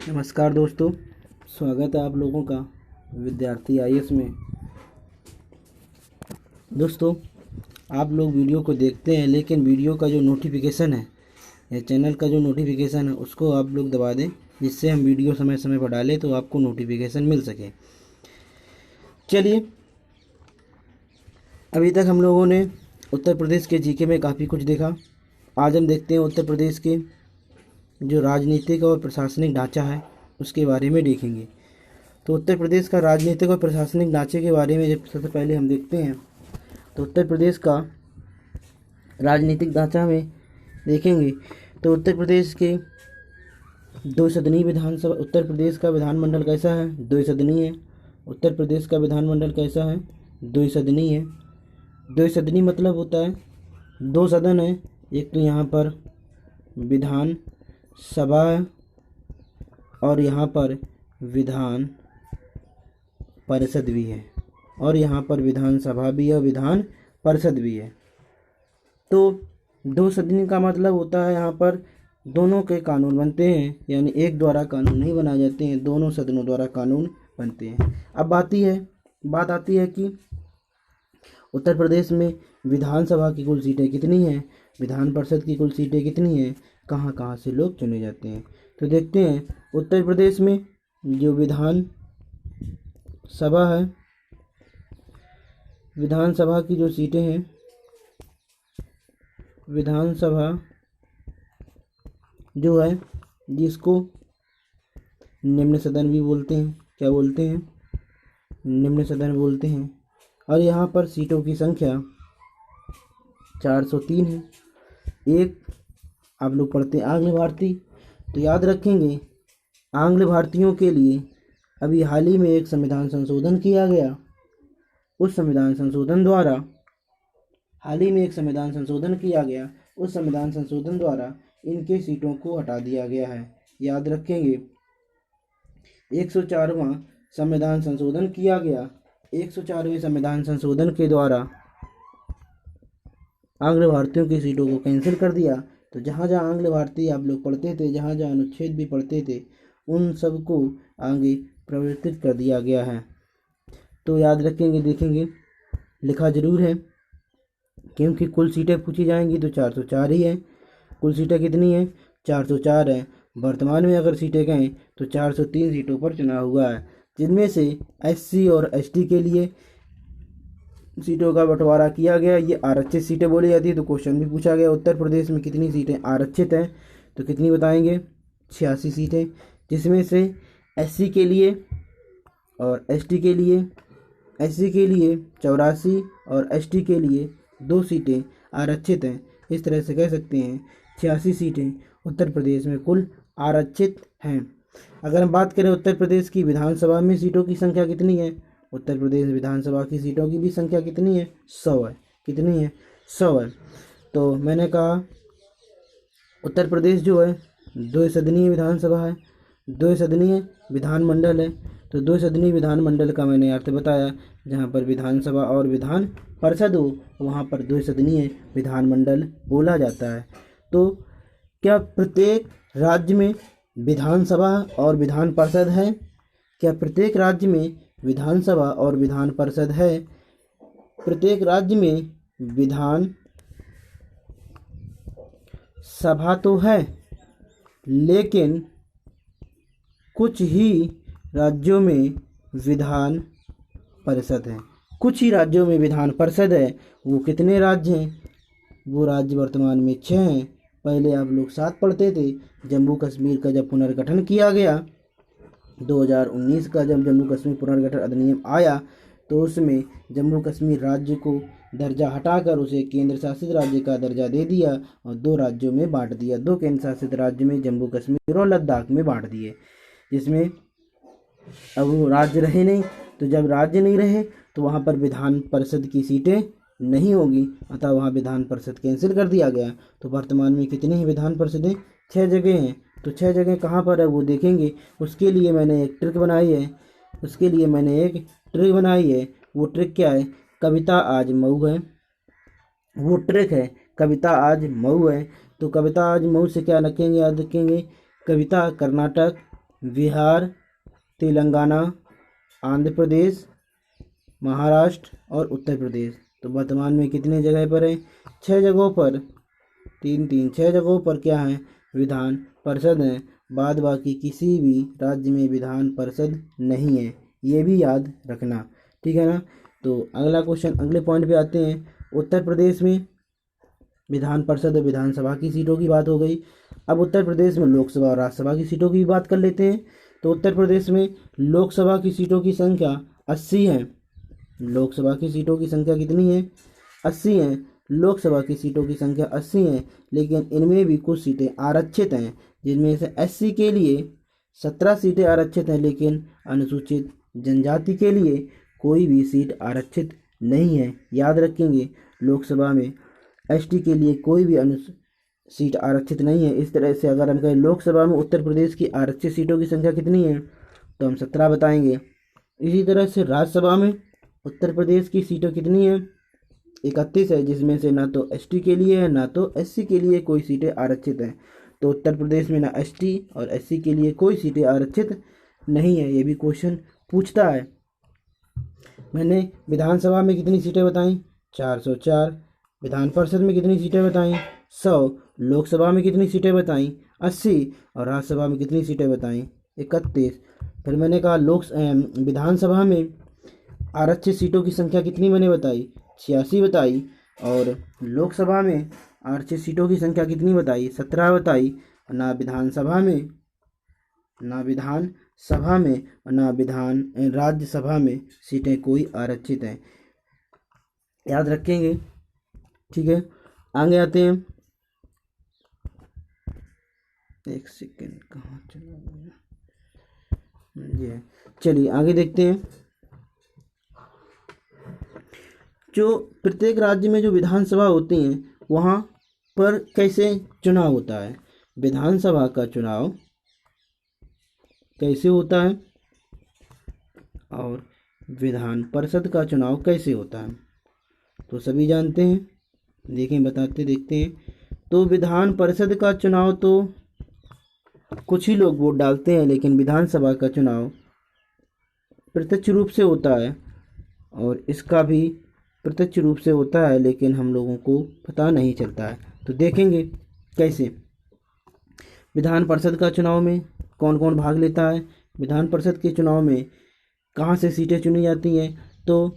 नमस्कार दोस्तों, स्वागत है आप लोगों का विद्यार्थी आईएएस में। दोस्तों, आप लोग वीडियो को देखते हैं, लेकिन वीडियो का जो नोटिफिकेशन है या चैनल का जो नोटिफिकेशन है उसको आप लोग दबा दें, जिससे हम वीडियो समय समय पर डालें तो आपको नोटिफिकेशन मिल सके। चलिए, अभी तक हम लोगों ने उत्तर प्रदेश के जीके में काफ़ी कुछ देखा। आज हम देखते हैं उत्तर प्रदेश के जो राजनीतिक और प्रशासनिक ढांचा है उसके बारे में देखेंगे। तो उत्तर प्रदेश का राजनीतिक और प्रशासनिक ढांचे के बारे में जब सबसे पहले हम देखते हैं तो उत्तर प्रदेश का राजनीतिक ढांचा में देखेंगे तो उत्तर प्रदेश के दो सदनीय विधानसभा। उत्तर प्रदेश का विधानमंडल कैसा है? दो सदनीय है। उत्तर प्रदेश का विधानमंडल कैसा है? दो सदनीय है। दो सदनीय मतलब होता है दो सदन है, एक तो यहाँ पर विधान सभा है और यहाँ पर विधान परिषद भी है, और यहाँ पर विधानसभा भी है, विधान परिषद भी है। तो दो सदनी का मतलब होता है यहाँ पर दोनों के कानून बनते हैं, यानी एक द्वारा कानून नहीं बनाए जाते हैं, दोनों सदनों द्वारा कानून बनते हैं। अब बात आती है कि उत्तर प्रदेश में विधानसभा की कुल सीटें कितनी हैं, विधान परिषद की कुल सीटें कितनी हैं, कहाँ कहाँ से लोग चुने जाते हैं। तो देखते हैं उत्तर प्रदेश में जो विधान सभा है, विधानसभा की जो सीटें हैं, विधानसभा जो है जिसको निम्न सदन भी बोलते हैं। क्या बोलते हैं? निम्न सदन बोलते हैं। और यहाँ पर सीटों की संख्या 403 है। एक आप लोग पढ़ते हैं आंग्ल भारतीय, तो याद रखेंगे आंग्ल भारतीयों के लिए अभी हाल ही में एक संविधान संशोधन किया गया। उस संविधान संशोधन द्वारा हाल ही में एक संविधान संशोधन किया गया, उस संविधान संशोधन द्वारा इनके सीटों को हटा दिया गया है। याद रखेंगे 104वां संविधान संशोधन किया गया। 104वें संविधान संशोधन के द्वारा आंग्ल भारतीयों की सीटों को कैंसिल कर दिया। तो जहाँ जहाँ आंग्ल भारतीय आप लोग पढ़ते थे, जहाँ जहाँ अनुच्छेद भी पढ़ते थे, उन सबको आगे परिवर्तित कर दिया गया है। तो याद रखेंगे, देखेंगे, लिखा जरूर है, क्योंकि कुल सीटें पूछी जाएंगी तो 404 ही है। कुल सीटें कितनी हैं? 404 है। वर्तमान में अगर सीटें कहें तो 403 सीटों पर चुनाव हुआ है, जिनमें से एससी और एसटी के लिए सीटों का बंटवारा किया गया। ये आरक्षित सीटें बोली जाती है। तो क्वेश्चन भी पूछा गया उत्तर प्रदेश में कितनी सीटें आरक्षित हैं, तो कितनी बताएंगे? 86 सीटें, जिसमें से एससी के लिए और एसटी के लिए 84 और एसटी के लिए 2 सीटें आरक्षित हैं। इस तरह से कह सकते हैं 86 सीटें उत्तर प्रदेश में कुल आरक्षित हैं। अगर हम बात करें उत्तर प्रदेश की विधानसभा में सीटों की संख्या कितनी है, उत्तर प्रदेश विधानसभा की सीटों की भी संख्या कितनी है? 100 है। कितनी है? 100 है। तो मैंने कहा उत्तर प्रदेश जो है 2 सदनीय विधानसभा है, 2 सदनीय विधानमंडल है। तो 2 सदनीय विधानमंडल का मैंने अर्थ बताया, जहाँ पर विधानसभा और विधान परिषद हो वहाँ पर 2 सदनीय विधानमंडल बोला जाता है। तो क्या प्रत्येक राज्य में विधानसभा और विधान परिषद है? क्या प्रत्येक राज्य में विधानसभा और विधान परिषद है? प्रत्येक राज्य में विधान सभा तो है, लेकिन कुछ ही राज्यों में विधान परिषद है। कुछ ही राज्यों में विधान परिषद है। वो कितने राज्य हैं? वो राज्य वर्तमान में 6 हैं। पहले आप लोग 7 पढ़ते थे। जम्मू कश्मीर का जब पुनर्गठन किया गया 2019 का, जब जम्मू कश्मीर पुनर्गठन अधिनियम आया, तो उसमें जम्मू कश्मीर राज्य को दर्जा हटाकर उसे केंद्र शासित राज्य का दर्जा दे दिया और 2 राज्यों में बांट दिया। 2 केंद्र शासित राज्य में, जम्मू कश्मीर और लद्दाख में बांट दिए, जिसमें अब वो राज्य रहे नहीं। तो जब राज्य नहीं रहे तो वहाँ पर विधान परिषद की सीटें नहीं होगी, अतः वहाँ विधान परिषद कैंसिल कर दिया गया। तो वर्तमान में कितनी ही विधान परिषदें? 6 जगह हैं। तो 6 जगह कहाँ पर है वो देखेंगे। उसके लिए मैंने एक ट्रिक बनाई है। वो ट्रिक क्या है? कविता आज मऊ है। वो ट्रिक है, कविता आज मऊ है। तो कविता आज मऊ से क्या रखेंगे? याद रखेंगे कविता कर्नाटक, बिहार, तेलंगाना, आंध्र प्रदेश, महाराष्ट्र और उत्तर प्रदेश। तो वर्तमान में कितने जगह पर है? 6 जगहों पर, 3 6 जगहों पर क्या है? विधान परिषद है। बाद बाकी किसी भी राज्य में विधान परिषद नहीं है, ये भी याद रखना, ठीक है ना। तो अगला क्वेश्चन, अगले पॉइंट पे आते हैं। उत्तर प्रदेश में विधान परिषद और विधानसभा की सीटों की बात हो गई। अब उत्तर प्रदेश में लोकसभा और राज्यसभा की सीटों की भी बात कर लेते हैं। तो उत्तर प्रदेश में लोकसभा की सीटों की संख्या 80 है। लोकसभा की सीटों की संख्या कितनी है? 80 है। लोकसभा की सीटों की संख्या 80 है, लेकिन इनमें भी कुछ सीटें आरक्षित हैं, जिनमें से एससी के लिए 17 सीटें आरक्षित हैं, लेकिन अनुसूचित जनजाति के लिए कोई भी सीट आरक्षित नहीं है। याद रखेंगे, लोकसभा में एसटी के लिए कोई भी सीट आरक्षित नहीं है। इस तरह से अगर हम कहें लोकसभा में उत्तर प्रदेश की आरक्षित सीटों की संख्या कितनी है, तो हम 17 बताएंगे। इसी तरह से राज्यसभा में उत्तर प्रदेश की सीटें कितनी है? 31 है, जिसमें से ना तो एसटी के लिए है ना तो एससी के लिए कोई सीटें आरक्षित हैं। तो उत्तर प्रदेश में ना एसटी और एससी के लिए कोई सीटें आरक्षित नहीं है। ये भी क्वेश्चन पूछता है। मैंने विधानसभा में कितनी सीटें बताई? 404। विधान परिषद में कितनी सीटें बताई? 100। लोकसभा में कितनी सीटें बताई? 80। और राज्यसभा में कितनी सीटें बताई? 31। फिर मैंने कहा विधानसभा में आरक्षित सीटों की संख्या कितनी मैंने बताई? 86 बताई। और लोकसभा में आरक्षित सीटों की संख्या कितनी बताई? 17 बताई। ना विधानसभा में, ना विधानसभा में, ना राज्यसभा में सीटें कोई आरक्षित हैं। याद रखेंगे, ठीक है। आगे आते हैं। एक सेकेंड, कहाँ चला गया ये? चलिए आगे देखते हैं। जो प्रत्येक राज्य में जो विधानसभा होती हैं, वहाँ पर कैसे चुनाव होता है? विधानसभा का चुनाव कैसे होता है और विधान परिषद का चुनाव कैसे होता है, तो सभी जानते हैं। देखें, बताते देखते हैं। तो विधान परिषद का चुनाव तो कुछ ही लोग वोट डालते हैं, लेकिन विधानसभा का चुनाव प्रत्यक्ष रूप से होता है, और इसका भी प्रत्यक्ष रूप से होता है, लेकिन हम लोगों को पता नहीं चलता है। तो देखेंगे कैसे। विधान परिषद का चुनाव में कौन कौन भाग लेता है? विधान परिषद के चुनाव में कहाँ से सीटें चुनी जाती हैं? तो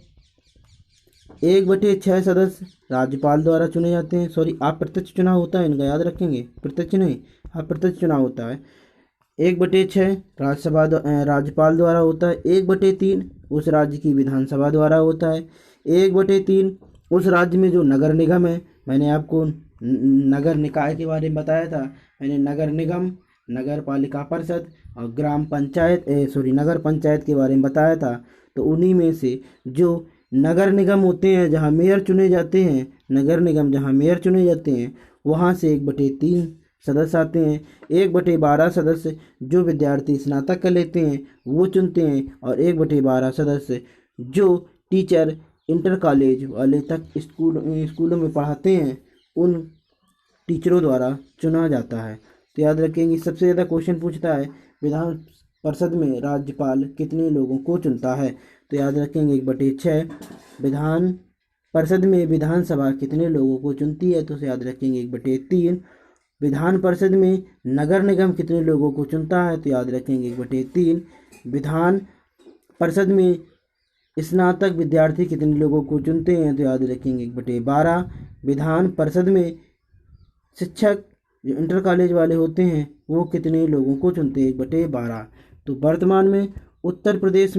1/6 सदस्य राज्यपाल द्वारा चुने जाते हैं। सॉरी, अप्रत्यक्ष चुनाव होता है इनका, याद रखेंगे, प्रत्यक्ष नहीं, अप्रत्यक्ष चुनाव होता है। 1/6 राज्यपाल द्वारा होता है। 1/3 उस राज्य की विधानसभा द्वारा होता है। 1/3 उस राज्य में जो नगर निगम है, मैंने आपको नगर निकाय के बारे में बताया था। मैंने नगर निगम, नगर पालिका परिषद और नगर पंचायत के बारे में बताया था। तो उन्हीं में से जो नगर निगम होते हैं, जहाँ मेयर चुने जाते हैं, नगर निगम जहाँ मेयर चुने जाते हैं, वहाँ से 1/3 सदस्य आते हैं। 1/12 सदस्य जो विद्यार्थी स्नातक कर लेते हैं वो चुनते हैं, और 1/12 सदस्य जो टीचर इंटर कॉलेज वाले तक स्कूलों में पढ़ाते हैं, उन टीचरों द्वारा चुना जाता है। तो याद रखेंगे, सबसे ज़्यादा क्वेश्चन पूछता है विधान परिषद में राज्यपाल कितने लोगों को चुनता है। तो याद रखेंगे 1/6। विधान परिषद में विधानसभा कितने लोगों को चुनती है, तो याद रखेंगे 1/3। विधान परिषद में नगर निगम कितने लोगों को चुनता है, तो याद रखेंगे 1/3। विधान परिषद में स्नातक विद्यार्थी कितने लोगों को चुनते हैं, तो याद रखेंगे 1/12। विधान परिषद में शिक्षक जो इंटर कॉलेज वाले होते हैं वो कितने लोगों को चुनते हैं, 1/12। तो वर्तमान में उत्तर प्रदेश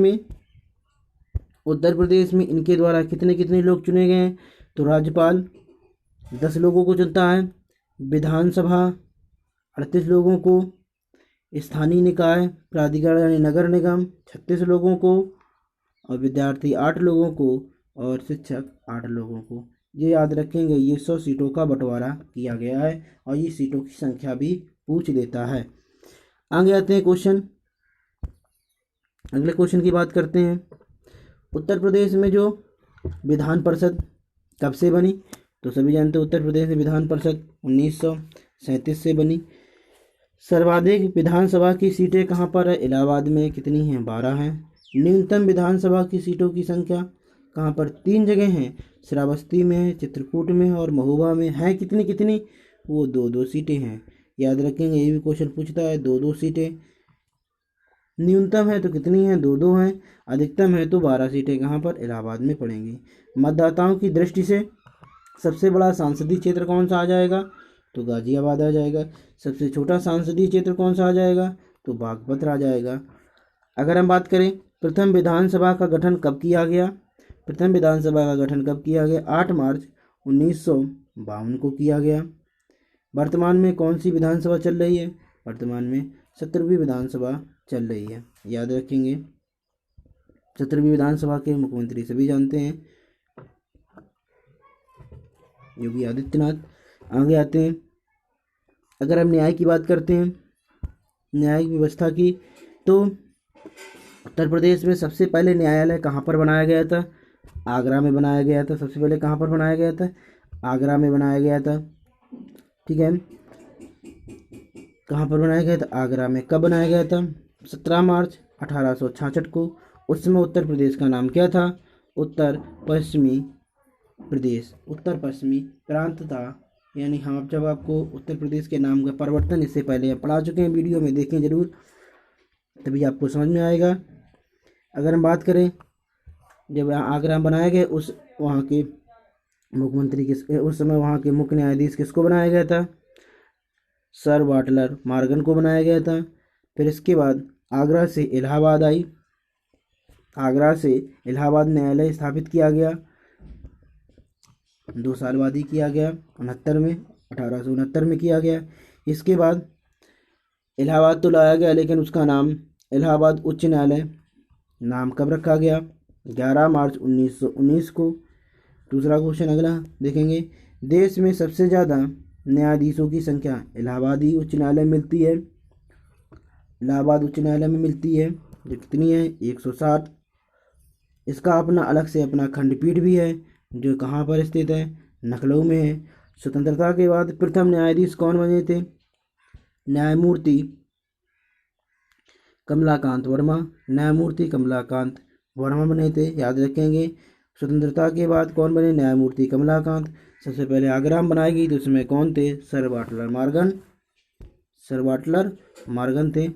में इनके द्वारा कितने कितने लोग चुने गए हैं, तो राज्यपाल 10 लोगों को चुनता है, विधानसभा 38 लोगों को, स्थानीय निकाय प्राधिकरण यानी नगर निगम 36 लोगों को, और विद्यार्थी 8 लोगों को, और शिक्षक 8 लोगों को। ये याद रखेंगे, ये 100 सीटों का बंटवारा किया गया है, और ये सीटों की संख्या भी पूछ देता है। आगे आते हैं क्वेश्चन, अगले क्वेश्चन की बात करते हैं। उत्तर प्रदेश में जो विधान परिषद कब से बनी, तो सभी जानते हैं उत्तर प्रदेश में विधान परिषद 1937 से बनी। सर्वाधिक विधानसभा की सीटें कहाँ पर है? इलाहाबाद में। कितनी हैं? 12 हैं। न्यूनतम विधानसभा की सीटों की संख्या कहाँ पर? 3 जगह हैं, श्रावस्ती में है, चित्रकूट में है और महोबा में है। कितनी कितनी? वो 2-2 सीटें हैं। याद रखेंगे, ये भी क्वेश्चन पूछता है। 2-2 सीटें न्यूनतम है तो कितनी है? 2-2 हैं। अधिकतम है तो 12 सीटें कहाँ पर? इलाहाबाद में पड़ेंगी। मतदाताओं की दृष्टि से सबसे बड़ा संसदीय क्षेत्र कौन सा आ जाएगा? तो गाजियाबाद आ जाएगा। सबसे छोटा संसदीय क्षेत्र कौन सा आ जाएगा? तो बागपत आ जाएगा। अगर हम बात करें प्रथम विधानसभा का गठन कब किया गया? प्रथम विधानसभा का गठन कब किया गया? 8 मार्च 1952 को किया गया। वर्तमान में कौन सी विधानसभा चल रही है? वर्तमान में 17वीं विधानसभा चल रही है। याद रखेंगे, 17वीं विधानसभा के मुख्यमंत्री सभी जानते हैं, योगी आदित्यनाथ। आगे आते हैं, अगर हम न्याय की बात करते हैं, न्यायिक व्यवस्था की, तो उत्तर प्रदेश में सबसे पहले न्यायालय कहाँ पर बनाया गया था? आगरा में बनाया गया था। सबसे पहले कहाँ पर बनाया गया था? आगरा में बनाया गया था। ठीक है, कहाँ पर बनाया गया था? आगरा में। कब बनाया गया था? 17 मार्च 1866 को। उस समय उत्तर प्रदेश का नाम क्या था? उत्तर पश्चिमी प्रदेश, उत्तर पश्चिमी प्रांत था। यानी हाँ, जब आपको उत्तर प्रदेश के नाम का परिवर्तन इससे पहले पढ़ा चुके हैं, वीडियो में देखें जरूर, तभी आपको समझ में आएगा। अगर हम बात करें, जब आगरा बनाया गया, वहाँ के मुख्यमंत्री उस समय वहाँ के मुख्य न्यायाधीश किसको बनाया गया था? सर वाटलर मॉर्गन को बनाया गया था। फिर इसके बाद आगरा से इलाहाबाद आई। आगरा से इलाहाबाद न्यायालय स्थापित किया गया। 2 साल बाद ही किया गया, 1869 में किया गया। इसके बाद इलाहाबाद तो लाया गया, लेकिन उसका नाम इलाहाबाद उच्च न्यायालय नाम कब रखा गया? 11 मार्च 1919 को। दूसरा क्वेश्चन अगला देखेंगे, देश में सबसे ज़्यादा न्यायाधीशों की संख्या इलाहाबादी उच्च न्यायालय में मिलती है। इलाहाबाद उच्च न्यायालय में मिलती है, जो कितनी है? 160। इसका अपना अलग से अपना खंडपीठ भी है, जो कहाँ पर स्थित है? लखनऊ में है। स्वतंत्रता के बाद प्रथम न्यायाधीश कौन बने थे? न्यायमूर्ति कमलाकांत वर्मा। न्यायमूर्ति कमलाकांत वर्मा बने थे। याद रखेंगे, स्वतंत्रता के बाद कौन बने? न्यायमूर्ति कमलाकांत। सबसे पहले आगरा में बनाई गई, तो उसमें कौन थे? Sir Walter Morgan. Sir Walter Morgan थे।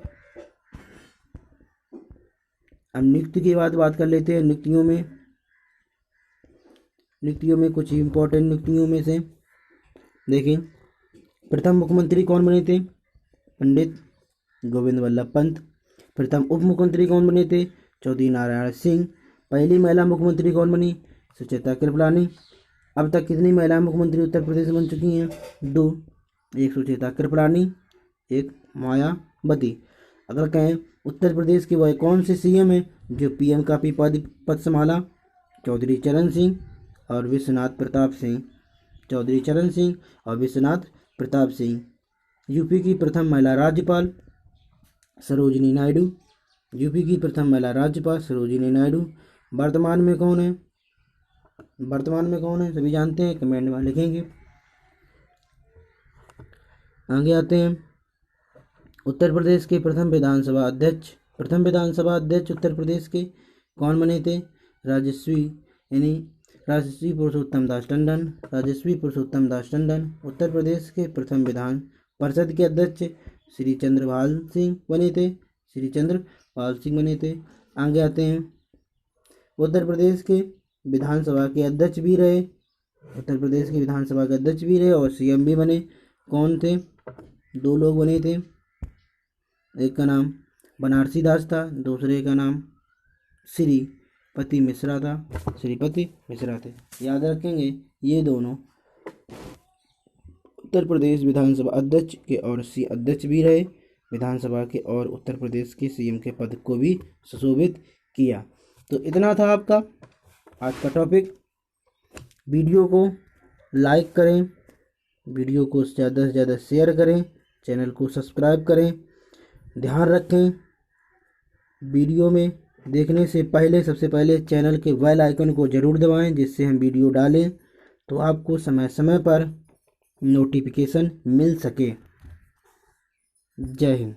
अब नियुक्ति की बात कर लेते हैं। नियुक्तियों में कुछ इम्पोर्टेंट नियुक्तियों में से देखिए, प्रथम मुख्यमंत्री कौन बने थे? पंडित गोविंद वल्लभ पंत। प्रथम उप मुख्यमंत्री कौन बने थे? चौधरी नारायण सिंह। पहली महिला मुख्यमंत्री कौन बनी? सुचेता कृपलानी। अब तक कितनी महिला मुख्यमंत्री उत्तर प्रदेश बन चुकी हैं? 2। एक सुचेता कृपलानी, एक मायावती। अगर कहें उत्तर प्रदेश के वह कौन से सीएम हैं जो पीएम का भी पद संभाला? चौधरी चरण सिंह और विश्वनाथ प्रताप सिंह। चौधरी चरण सिंह और विश्वनाथ प्रताप सिंह। यूपी की प्रथम महिला राज्यपाल सरोजिनी नायडू। यूपी की प्रथम महिला राज्यपाल सरोजिनी नायडू। वर्तमान में कौन है? सभी जानते हैं, कमेंट में लिखेंगे। आगे आते हैं, उत्तर प्रदेश के प्रथम विधानसभा अध्यक्ष उत्तर प्रदेश के कौन बने थे? राजस्वी पुरुषोत्तम दास टंडन। उत्तर प्रदेश के प्रथम विधान परिषद के अध्यक्ष श्री चंद्रपाल सिंह बने थे। आगे आते हैं, उत्तर प्रदेश के विधानसभा के अध्यक्ष भी रहे और सीएम भी बने। कौन थे? 2 लोग बने थे। एक का नाम बनारसी दास था, दूसरे का नाम श्रीपति मिश्रा थे। याद रखेंगे, ये दोनों उत्तर प्रदेश विधानसभा अध्यक्ष के और अध्यक्ष भी रहे विधानसभा के, और उत्तर प्रदेश के सीएम के पद को भी सुशोभित किया। तो इतना था आपका आज का टॉपिक। वीडियो को लाइक करें, वीडियो को ज़्यादा से ज़्यादा शेयर करें, चैनल को सब्सक्राइब करें। ध्यान रखें, वीडियो में देखने से पहले सबसे पहले चैनल के बेल आइकन को ज़रूर दबाएं, जिससे हम वीडियो डालें तो आपको समय समय पर नोटिफिकेशन मिल सके। जय हिंद।